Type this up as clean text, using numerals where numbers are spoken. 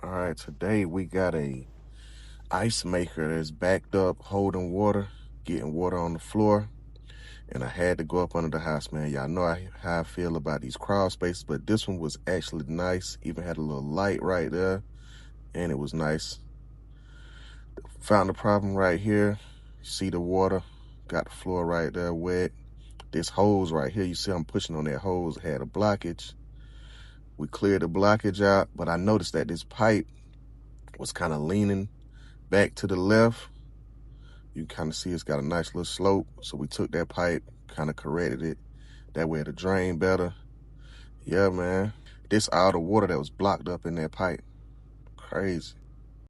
All right, today we got a ice maker that's backed up, holding water, getting water on the floor. And I had to go up under the house, man. Y'all know how I feel about these crawl spaces, but this one was actually nice. Even had a little light right there, and it was nice. Found the problem right here. See the water, got the floor right there wet. This hose right here, you see I'm pushing on that hose, had a blockage. We cleared the blockage out, but I noticed that this pipe was kind of leaning back to the left. You kind of see it's got a nice little slope. So we took that pipe, kind of corrected it. That way it'll drain better. Yeah, man. This all the water that was blocked up in that pipe. Crazy.